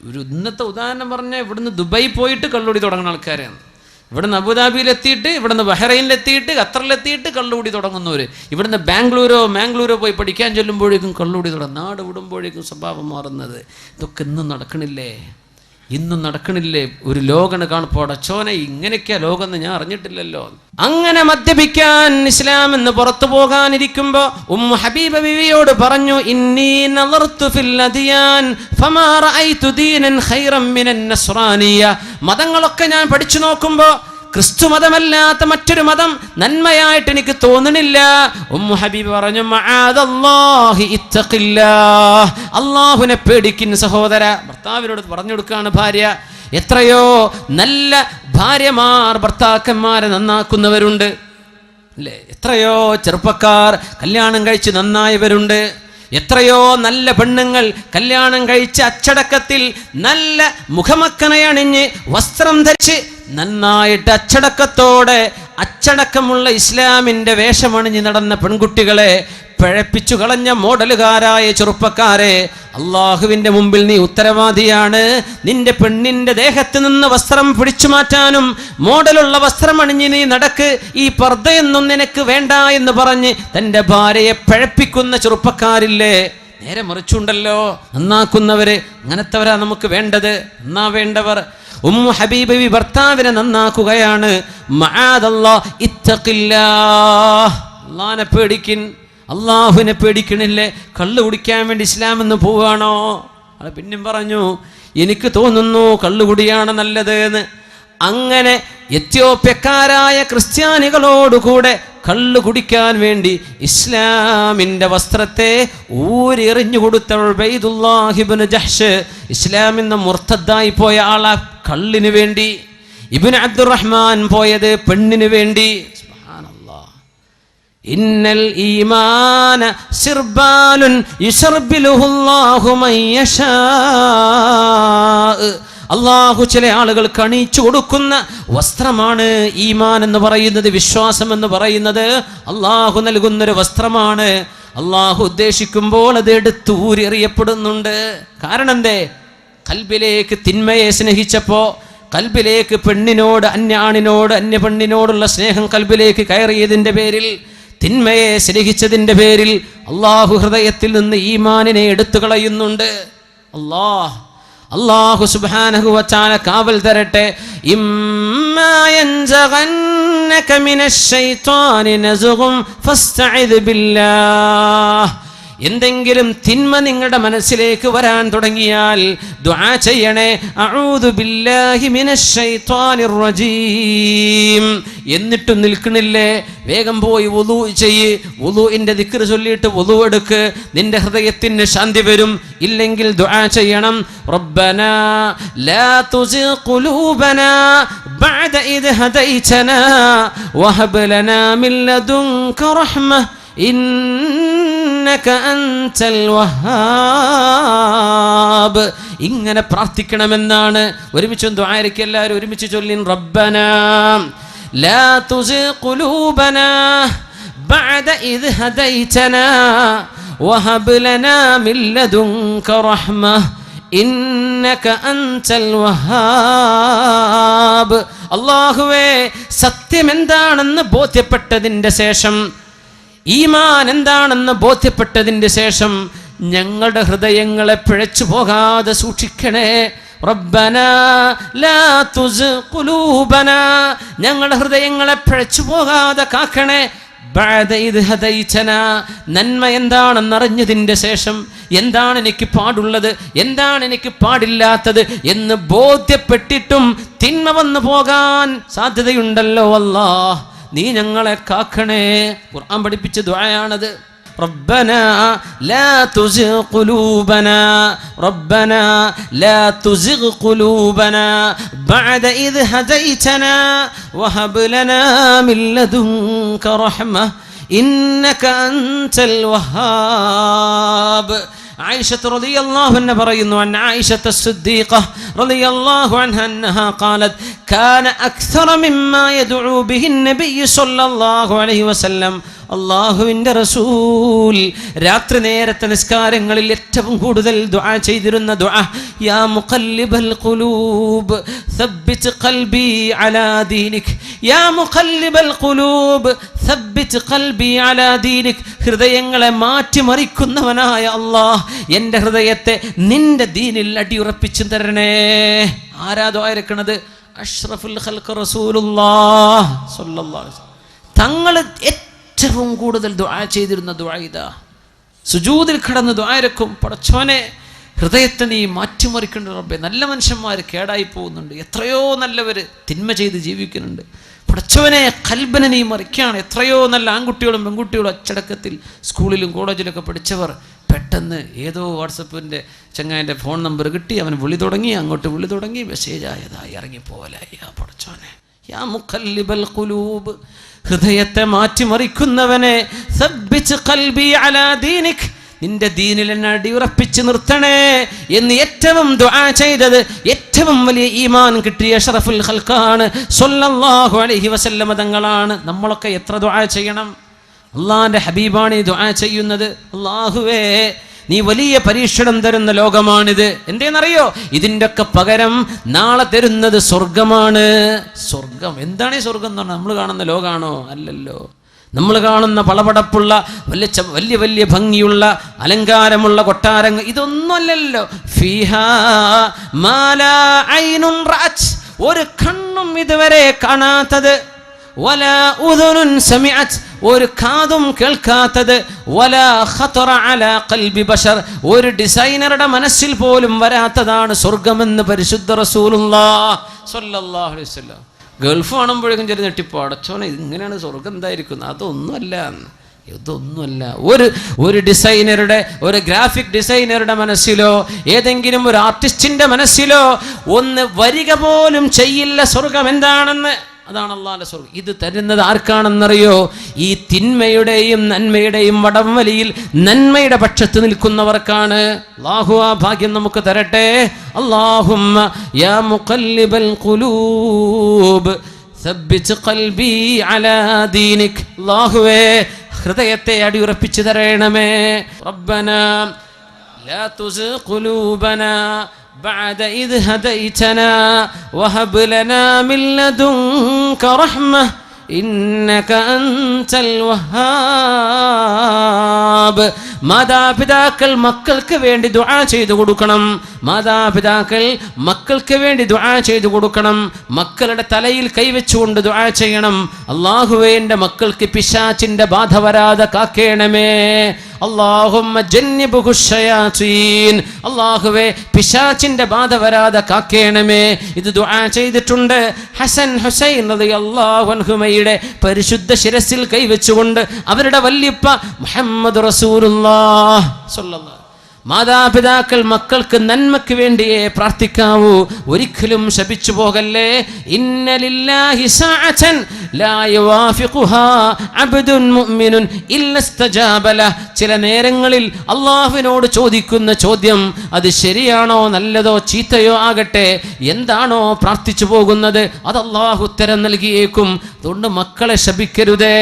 ഒരു ഇന്നത്തെ ഉദാഹരണം പറഞ്ഞാൽ ഇവിടുന്ന് ദുബായി പോയിട്ട് കള്ളുകൂടി തുടങ്ങുന്ന ആൾക്കാരാണ്. ഇവിടുന്ന് അബുദാബിയിലെത്തിയിട്ട്, ഇവിടുന്ന് ബഹ്റൈനിലെത്തിയിട്ട്, ഖത്തറിലെത്തിയിട്ട് കള്ളുകൂടി തുടങ്ങുന്നവർ. ഇവിടുന്ന് മാംഗ്ലൂരോ പോയി പഠിക്കാൻ ചെല്ലുമ്പോഴേക്കും കള്ളുകൂടി തുടങ്ങും. നാട് വിടുമ്പോഴേക്കും സ്വഭാവം മാറുന്നത്. ഇതൊക്കെ ഇന്നും നടക്കണില്ലേ? ഒരു ലോകണ് കാണുമ്പോൾ അടച്ചോനെ ഇങ്ങനെയൊക്കെയാ ലോകമെന്ന് ഞാൻ അറിഞ്ഞിട്ടില്ലല്ലോ. അങ്ങനെ മദ്യപിക്കാൻ ഇസ്ലാം എന്ന് പുറത്തു പോകാനിരിക്കുമ്പോ ഉമ്മു ഹബീബ ബിവിയോട് പറഞ്ഞു, ഇന്നി നളർതു ഫിൽ അദിയാൻ ഫമാ റഅയ്തു ദീനൻ ഖൈറൻ മിനൻ നസ്റാനിയ. മതങ്ങളൊക്കെ ഞാൻ പഠിച്ചു നോക്കുമ്പോ ക്രിസ്തു മതമല്ലാത്ത മറ്റൊരു മതം നന്മയായിട്ട് എനിക്ക് തോന്നണില്ല. ഉമ്മു ഹബീബ് പറഞ്ഞു, മഅദല്ലാഹി ഇത്തഖില്ലാഹ്, അല്ലാഹുവിനെ പേടിക്കുന്ന സഹോദര. ഭർത്താവിനോട് പറഞ്ഞു കൊടുക്കുകയാണ് ഭാര്യ. എത്രയോ നല്ല ഭാര്യമാർ ഭർത്താക്കന്മാരെ നന്നാക്കുന്നവരുണ്ട് അല്ലേ? എത്രയോ ചെറുപ്പക്കാർ കല്യാണം കഴിച്ച് നന്നായവരുണ്ട്. എത്രയോ നല്ല പെണ്ണുങ്ങൾ കല്യാണം കഴിച്ച് അച്ചടക്കത്തിൽ നല്ല മുഖമക്കനയണിഞ്ഞ് വസ്ത്രം ധരിച്ച് നന്നായിട്ട് അച്ചടക്കത്തോടെ അച്ചടക്കമുള്ള ഇസ്ലാമിൻ്റെ വേഷമണിഞ്ഞ് നടന്ന പെൺകുട്ടികളെ പിഴപ്പിച്ചു കളഞ്ഞ മോഡലുകാരായ ചെറുപ്പക്കാരെ, അള്ളാഹുവിൻ്റെ മുമ്പിൽ നീ ഉത്തരവാദിയാണ്. നിന്റെ പെണ്ണിൻ്റെ ദേഹത്ത് നിന്ന് വസ്ത്രം പിടിച്ചു മാറ്റാനും മോഡലുള്ള വസ്ത്രം അണിഞ്ഞ് നീ നടക്ക്, ഈ പർദ്ദയൊന്നും നിനക്ക് വേണ്ട എന്ന് പറഞ്ഞ് തൻ്റെ ഭാര്യയെ പിഴപ്പിക്കുന്ന ചെറുപ്പക്കാരില്ലേ? നേരെ മറിച്ചുണ്ടല്ലോ, നന്നാക്കുന്നവര്. അങ്ങനത്തെവരാ നമുക്ക് വേണ്ടത്, നന്നാവേണ്ടവർ. ഉമ്മു ഹബീബ ഭർത്താവിനെ നന്നാക്കുകയാണ്. മഅദല്ലാഹ് ഇത്തഖില്ലാഹ്, അല്ലാഹുവിനെ പേടിക്കിൻ. അള്ളാഹുവിനെ പേടിക്കണില്ലേ? കള്ളു കുടിക്കാൻ വേണ്ടി ഇസ്ലാം എന്ന് പോവുകയാണോ? അത് പിന്നെയും പറഞ്ഞു, എനിക്ക് തോന്നുന്നു കള്ളുകുടിയാണ് നല്ലത് എന്ന്. അങ്ങനെ എത്യോപ്യക്കാരായ ക്രിസ്ത്യാനികളോടുകൂടെ കള്ളു കുടിക്കാൻ വേണ്ടി ഇസ്ലാമിൻ്റെ വസ്ത്രത്തെ ഊരെറിഞ്ഞു കൊടുത്ത ഉബൈദുല്ലാഹ് ഇബ്നു ജഹ്ഷ്, ഇസ്ലാമിന്ന് മുർത്തദ്ദായി പോയ ആളാ കള്ളിന് വേണ്ടി. ഇബ്നു അബ്ദുറഹ്മാൻ പോയത് പെണ്ണിന് വേണ്ടി. ഇന്നൽ ഈമാന സിർബാലുൻ യുസർബിലുഹുല്ലാഹു മൻ യശാ. അള്ളാഹു ചില ആളുകൾക്ക് അണിയിച്ചു കൊടുക്കുന്ന വസ്ത്രമാണ് ഈമാൻ എന്ന് പറയുന്നത്. വിശ്വാസം എന്ന് പറയുന്നത് അള്ളാഹു നൽകുന്നൊരു വസ്ത്രമാണ്. അള്ളാഹു ഉദ്ദേശിക്കുമ്പോൾ അത് എടുത്ത് ഊരിയെറിയപ്പെടുന്നുണ്ട്. കാരണം എന്തേ? കൽബിലേക്ക് തിന്മയെ സ്നേഹിച്ചപ്പോ, കൽബിലേക്ക് പെണ്ണിനോട്, അന്യാണിനോട്, അന്യ പെണ്ണിനോടുള്ള സ്നേഹം കൽബിലേക്ക് കയറിയതിൻ്റെ പേരിൽ, തിന്മയെ സ്നേഹിച്ചതിൻ്റെ പേരിൽ അള്ളാഹു ഹൃദയത്തിൽ നിന്ന് ഈമാനിനെ എടുത്തു കളയുന്നുണ്ട്. അള്ളാഹു സുബ്ഹാനഹു വ തആല കാവൽ തരട്ടെ. ഇമ്മാ യൻസഗന്നക മിനശ് ശൈത്വാനി നസ്ഗും ഫസ്തഇദ് ബില്ലാഹ്. എന്തെങ്കിലും തിന്മ നിങ്ങളുടെ മനസ്സിലേക്ക് വരാൻ തുടങ്ങിയാൽ ദുആ ചെയ്യണേ, അഊദു ബില്ലാഹി മിനശ് ശൈത്വാനിർ റജീം. എന്നിട്ടും നിൽക്കണില്ലേ? വേഗം പോയി വുളൂ ചെയ്യ്. വുളൂഇന്റെ ദിക്ർ ചൊല്ലിയിട്ട് വുളൂ എടുക്ക്, നിന്റെ ഹൃദയത്തിന് ശാന്തി വരും. ഇല്ലെങ്കിൽ ദുആ ചെയ്യണം, റബ്ബനാ ലാ തുസിഗ് ഖുലൂബനാ ബഅദ ഇദ് ഹദൈതനാ വഹബ് ലനാ മിൻ ലദുൻക റഹ്മ ഇന്നക അൻതൽ വഹാബ്. ഇങ്ങനെ പ്രാർത്ഥിക്കണമെന്നാണ്. ഒരുമിച്ച് ദുആയിരക്ക് എല്ലാവരും ഒരുമിച്ച് ചൊല്ലിൻ, റബ്ബനാ ലാ തുസിഗ് ഖുലൂബനാ ബഅദ ഇദ് ഹദൈതനാ വഹബ് ലനാ മിൻ ലദുൻക റഹ്മ ഇന്നക അൻതൽ വഹാബ്. അല്ലാഹുവേ, സത്യം എന്താണെന്ന് ബോധ്യപ്പെട്ടതിൻ്റെ ശേഷം, ഈമാൻ എന്താണെന്ന് ബോധ്യപ്പെട്ടതിൻ്റെ ശേഷം ഞങ്ങളുടെ ഹൃദയങ്ങളെ പിഴച്ചു പോകാതെ സൂക്ഷിക്കണേ. റബ്ബനാ ലാ തുസിഗ് ഖുലൂബനാ, ഞങ്ങളുടെ ഹൃദയങ്ങളെ പിഴച്ചു പോകാതെ കാക്കണേ. ബഅദ ഇദ് ഹദൈതനാ, നന്മ എന്താണെന്നറിഞ്ഞതിൻ്റെ ശേഷം, എന്താണ് എനിക്ക് പാടുള്ളത്, എന്താണ് എനിക്ക് പാടില്ലാത്തത് എന്ന് ബോധ്യപ്പെട്ടിട്ടും തിന്മ വന്നു പോകാൻ സാധ്യതയുണ്ടല്ലോ. അല്ലാഹ്, നീ ഞങ്ങളെ കാക്കണേ. ഖുർആൻ പഠിപ്പിച്ച ദുആയാണത്. റബ്ബനാ ലാ തുസിഗ് ഖുലൂബനാ, റബ്ബനാ ലാ തുസിഗ് ഖുലൂബനാ ബഅദ ഇദ് ഹദൈതനാ വഹബ് ലനാ മിൻ ലദുൻക റഹ്മ ഇന്നക അൻതൽ വഹാബ്. عائشة رضي الله عنها പറയുന്നു, عن عائشة الصديقة رضي الله عنها أنها قالت കാന അക്സറ മിമ്മാ യദ്ഉ ബിഹി നബി സ്വല്ലല്ലാഹു അലൈഹി വസല്ലം. അല്ലാഹുവിൻ്റെ റസൂൽ രാത്രി നേരത്തെ നിസ്കാരങ്ങളിൽ ഏറ്റവും കൂടുതൽ ദുആ ചെയ്തിരുന്ന ദുആ, യാ മുഖല്ലിബൽ ഖുലൂബ് സബ്ബിത് ഖൽബി അലാ ദീനിക്, യാ മുഖല്ലിബൽ ഖുലൂബ് സബ്ബിത് ഖൽബി അലാ ദീനിക്. ഹൃദയങ്ങളെ മാറ്റിമറിക്കുന്നവനായ അല്ലാഹ്, എൻ്റെ ഹൃദയത്തെ നിന്റെ ദീനിൽ അടിയുറപ്പിച്ചു തരണേ. ആരാ ദുആ ഇറക്കണത്? അഷ്റഫുൽ ഖൽഖ് റസൂലുള്ളാഹ് സ്വല്ലല്ലാഹു അലൈഹി വസല്ലം. തങ്ങൾ ഏറ്റവും കൂടുതൽ ദുആ ചെയ്തിരുന്ന ദുആ ഇതാ. സുജൂദിൽ കിടന്ന് ദുആ ഇറക്കും, പടച്ചോനെ ഹൃദയത്തെ നീ മാറ്റിമറിക്കേണ്ട റബ്ബേ. നല്ല മനുഷ്യന്മാർ കേടായി പോകുന്നുണ്ട്, എത്രയോ നല്ലവർ തിന്മ ചെയ്ത് ജീവിക്കുന്നുണ്ട്. പടച്ചവനെ ഖൽബിനെ നീ മറിക്കുകയാണ്. എത്രയോ നല്ല ആൺകുട്ടികളും പെൺകുട്ടികളും അച്ചടക്കത്തിൽ സ്കൂളിലും കോളേജിലൊക്കെ പഠിച്ചവർ പെട്ടെന്ന് ഏതോ വാട്സപ്പിൻ്റെ ചങ്ങാൻ്റെ ഫോൺ നമ്പർ കിട്ടി, അവൻ വിളി തുടങ്ങി, അങ്ങോട്ട് വിളി തുടങ്ങി, മെസ്സേജ് ആയതായി ഇറങ്ങിപ്പോലായി. യാ പടച്ചോനെ, യാ മുഖല്ലിബൽ ഖുലൂബ്, ഹൃദയത്തെ മാറ്റിമറിക്കുന്നവനെ, സബ്ബിത് ഖൽബി അലാ ദീനിക്, നിന്റെ ദീനിൽ എന്നെ അടിയുറപ്പിച്ച് നിർത്തണേ എന്ന് ഏറ്റവും ദുആ ചെയ്തത്, ഏറ്റവും വലിയ ഈമാൻ കിട്ടിയ അഷ്റഫുൽ ഖൽഖാണ് സ്വല്ലല്ലാഹു അലൈഹി വസല്ലം തങ്ങളാണ്. നമ്മളൊക്കെ എത്ര ദുആ ചെയ്യണം? അള്ളാഹിൻ്റെ ഹബീബാണ് ഈ ദുആ ചെയ്യുന്നത്. അല്ലാഹുവേ, നീ വലിയ പരീക്ഷണം തരുന്ന ലോകമാണിത്. എന്തേന്നറിയോ? ഇതിൻ്റെ ഒക്കെ പകരം നാളെ തരുന്നത് സ്വർഗമാണ്. സ്വർഗം എന്താണ്? ഈ സ്വർഗം എന്ന് പറഞ്ഞാൽ നമ്മൾ കാണുന്ന ലോകമാണോ? അല്ലല്ലോ. നമ്മൾ കാണുന്ന പളപടപ്പുള്ള വലിയ വലിയ ഭംഗിയുള്ള അലങ്കാരമുള്ള കൊട്ടാരങ്ങൾ ഇതൊന്നുമല്ലല്ലോ. ഫീഹാ മാ ലാ ഐനുൻ റഅത്, ഒരു കണ്ണും ഇതുവരെ കാണാത്തത്, വലാ ഉദുനുൻ സമിഅത്, ഒരു കാതും കേൾക്കാത്തത്, വലാ ഖതറ അലാ ഖൽബി ബശർ, ഒരു ഡിസൈനറുടെ മനസ്സിൽ പോലും വരാത്തതാണ് സ്വർഗമെന്ന് പരിശുദ്ധ റസൂലുള്ളാഹ് സ്വല്ലല്ലാഹു അലൈഹി വസല്ലം. ഗൾഫ് കാണുമ്പോഴേക്കും ചെറിയ നെട്ടിപ്പോ, അടച്ചോനെ ഇങ്ങനെയാണ് സ്വർഗം എന്തായിരിക്കുന്നത്? അതൊന്നുമല്ല, ഇതൊന്നുമല്ല. ഒരു ഡിസൈനറുടെ, ഒരു ഗ്രാഫിക് ഡിസൈനറുടെ മനസ്സിലോ ഏതെങ്കിലും ഒരു ആർട്ടിസ്റ്റിൻ്റെ മനസ്സിലോ ഒന്ന് വരിക പോലും ചെയ്യില്ല സ്വർഗം എന്താണെന്ന്. അതാണ് അള്ളാഹുവിൻ്റെ സ്വർഗം. ഇത് തരുന്നത് ആർക്കാണെന്നറിയോ? ഈ തിന്മയുടെയും നന്മയുടെയും വടംവലിയിൽ നന്മയുടെ പക്ഷത്ത് നിൽക്കുന്നവർക്കാണ്. അല്ലാഹു ആ ഭാഗ്യം നമുക്ക് തരട്ടെ. അല്ലാഹുമ്മ യാ മുഖല്ലിബൽ ഖുലൂബ് സബ്ബിത് ഖൽബി അലാ ദീനിക്. അല്ലാഹുവേ, ഹൃദയത്തെ അടിയുറപ്പിച്ചു തരണമേ. റബ്ബനാ ലാ തുസിഗ് ഖുലൂബനാ بعد إذ هديتنا وهب لنا من لدنك رحمة إنك أنت الوهاب. മാതാപിതാക്കൾ മക്കൾക്ക് വേണ്ടി ദുആ ചെയ്തു കൊടുക്കണം. മാതാപിതാക്കൾ മക്കൾക്ക് വേണ്ടി ദുആ ചെയ്തു കൊടുക്കണം. മക്കളുടെ തലയിൽ കൈവച്ചുകൊണ്ട് ദുആ ചെയ്യണം. അല്ലാഹുവേ, എൻ്റെ മക്കൾക്ക് പിശാചിൻ്റെ ബാധ വരാതെ കാക്കേണമേ. അല്ലാഹുമ്മ ജന്നിബ്ഹു ശയാതീൻ. അല്ലാഹുവേ, പിശാചിൻ്റെ ബാധ വരാതെ കാക്കേണമേ. ഇത് ദുആ ചെയ്തിട്ടുണ്ട്. ഹസൻ ഹുസൈൻ റളിയല്ലാഹു അൻഹുമയുടെ പരിശുദ്ധ ശിരസിൽ കൈവച്ചുകൊണ്ട് അവരുടെ വല്യപ്പ മുഹമ്മദ് റസൂലുള്ളാഹി സ്വല്ലല്ലാഹു. മാതാപിതാക്കൾ മക്കൾക്ക് നന്മയ്ക്ക് വേണ്ടിയേ പ്രാർത്ഥിക്കാവൂ, ഒരിക്കലും ശപിച്ചു പോകല്ലേ. ഇന്ന ലില്ലാഹി സഅതൻ ലാ യുവാഫിഖുഹാ അബ്ദുൻ മുഅ്മിനുൻ ഇല്ലാ ഇസ്തജാബ ലഹ്. ചില നേരങ്ങളിൽ അല്ലാഹുവിനോട് ചോദിക്കുന്ന ചോദ്യം അത് ശരിയാണോ നല്ലതോ ചീത്തയോ ആകട്ടെ, എന്താണോ പ്രാർത്ഥിച്ചു പോകുന്നത് അത് അല്ലാഹു ഉത്തരം നൽകിയേക്കും. അതുകൊണ്ട് മക്കളെ ശപിക്കരുതേ.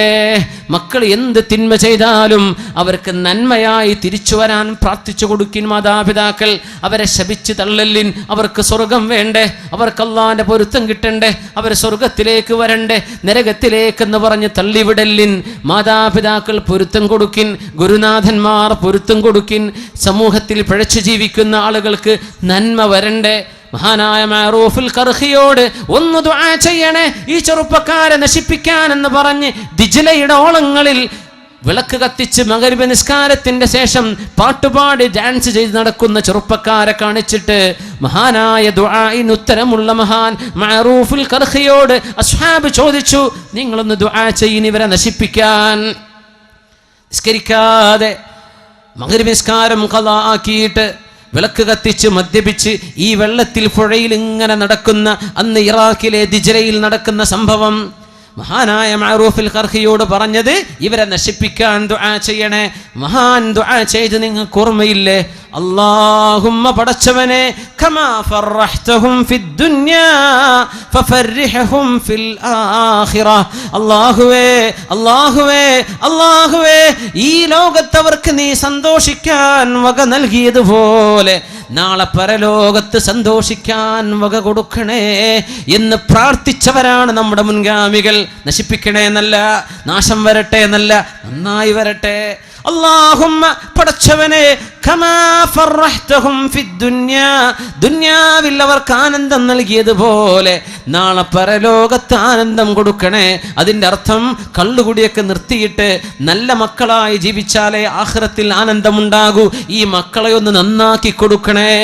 മക്കൾ എന്ത് തിന്മ ചെയ്താലും അവർക്ക് നന്മയായി തിരിച്ചു വരാൻ പ്രാർത്ഥിച്ചു കൊടുക്കിൻ മാതാപിതാക്കൾ. അവരെ ശപിച്ച് തള്ളലിൻ. അവർക്ക് സ്വർഗം വേണ്ടേ? അവർക്ക് അല്ലാഹുവിന്റെ പൊരുത്തം കിട്ടണ്ടേ? അവർ സ്വർഗത്തിലേക്ക് വരണ്ടേ? നരകത്തിലേക്കെന്ന് പറഞ്ഞ് തള്ളിവിടലിൻ. മാതാപിതാക്കൾ പൊരുത്തം കൊടുക്കിൻ. ഗുരുനാഥന്മാർ പൊരുത്തം കൊടുക്കിൻ. സമൂഹത്തിൽ പിഴച്ചു ജീവിക്കുന്ന ആളുകൾക്ക് നന്മ വരണ്ടേ? മഹാനായ മഅറൂഫുൽ ഖർഖിയോട് ഒന്ന് ദുആ ചെയ്യണേ, ഈ ചെറുപ്പക്കാരെ നശിപ്പിക്കാൻ എന്ന് പറഞ്ഞ് ദിജ്ലയുടെ ഓളങ്ങളിൽ വിളക്ക് കത്തിച്ച് മഗ്‌രിബ് നിസ്കാരത്തിന്റെ ശേഷം പാട്ടുപാടി ഡാൻസ് ചെയ്ത് നടക്കുന്ന ചെറുപ്പക്കാരെ കാണിച്ചിട്ട് മഹാനായ ദുആഇന് ഉത്തരമുള്ള മഹാൻ മഅറൂഫുൽ ഖർഖിയോട് അസ്ഹാബ് ചോദിച്ചു, നിങ്ങളൊന്ന് ദുആ ചെയ്യിൻ ഇവരെ നശിപ്പിക്കാൻ. നിസ്കരിക്കാതെ മഗ്‌രിബ് നിസ്കാരം ഖളാ ആക്കിയിട്ട് വിളക്ക് കത്തിച്ച് മദ്യപിച്ച് ഈ വെള്ളത്തിൽ പുഴയിൽ ഇങ്ങനെ നടക്കുന്ന, അന്ന് ഇറാഖിലെ ദിജ്ലയിൽ നടക്കുന്ന സംഭവം. മഹാനായ മഅറൂഫുൽ ഖർഖിയോട് പറഞ്ഞത് ഇവരെ നശിപ്പിക്കാൻ ദുആ ചെയ്യണേ. മഹാൻ ദുആ ചെയ്ത് നിങ്ങൾക്ക് ഓർമ്മയില്ലേ? അല്ലാഹുമ്മ പടച്ചവനെ കമാ ഫർറഹ്തഹും ഫിദ്ദുനിയാ ഫഫർരിഹും ഫിൽ ആഖിറ. അല്ലാഹുവേ അല്ലാഹുവേ അല്ലാഹുവേ, ഈ ലോകത്തവർക്ക് നീ സന്തോഷിക്കാൻ വക നൽകിയതുപോലെ നാളെ പരലോകത്ത് സന്തോഷിക്കാൻ വക കൊടുക്കണേ എന്ന് പ്രാർത്ഥിച്ചവരാണ് നമ്മുടെ മുൻഗാമികൾ. നശിപ്പിക്കണേ എന്നല്ല, നാശം വരട്ടെ എന്നല്ല, നന്നായി വരട്ടെ. അല്ലാഹുമ്മ പടച്ചവനെ കമാ ഫർറഹ്തഹും ഫിദ്ദുനിയാ, ദുനിയാവിൽ അവർക്ക് ആനന്ദം നൽകിയതുപോലെ നാളെ പരലോകത്ത് ആനന്ദം കൊടുക്കണേ. അതിൻ്റെ അർത്ഥം കള്ളുകുടിയൊക്കെ നിർത്തിയിട്ട് നല്ല മക്കളായി ജീവിച്ചാലേ ആഖിറത്തിൽ ആനന്ദമുണ്ടാകൂ. ഈ മക്കളെ ഒന്ന് നന്നാക്കി കൊടുക്കണേ.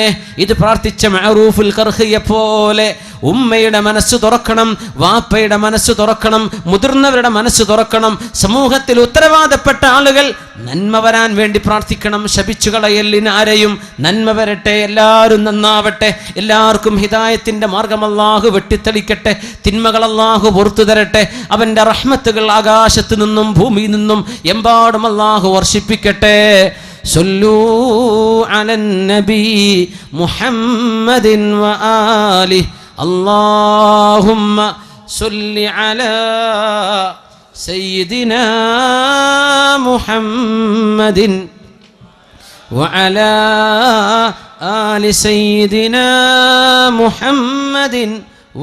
ഇത് പ്രാർത്ഥിച്ച മഅറൂഫുൽ ഖർഖിയെ പോലെ ഉമ്മയുടെ മനസ്സ് തുറക്കണം, വാപ്പയുടെ മനസ്സ് തുറക്കണം, മുതിർന്നവരുടെ മനസ്സ് തുറക്കണം. സമൂഹത്തിൽ ഉത്തരവാദപ്പെട്ട ആളുകൾ നന്മ വരാൻ വേണ്ടി പ്രാർത്ഥിക്കണം. ശപിച്ചു കളയലിനാരെയും നന്മ വരട്ടെ, എല്ലാവരും നന്നാവട്ടെ, എല്ലാവർക്കും ഹിദായത്തിന്റെ മാർഗം അല്ലാഹു വെട്ടിത്തെളിക്കട്ടെ, തിന്മകൾ അല്ലാഹു പുറത്തു തരട്ടെ, അവന്റെ റഹ്മത്തുകൾ ആകാശത്ത് നിന്നും ഭൂമിയിൽ നിന്നും എമ്പാടും അല്ലാഹു വർഷിപ്പിക്കട്ടെ. സല്ലൂ അലൻ നബി മുഹമ്മദിൻ വആലിഹി اللهم صل على سيدنا محمد وعلى آل سيدنا محمد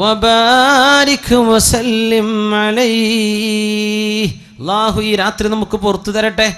وبارك وسلم عليه. الله ഈ രാത്രി നമുക്ക് പുറത്തു തരട്ടെ.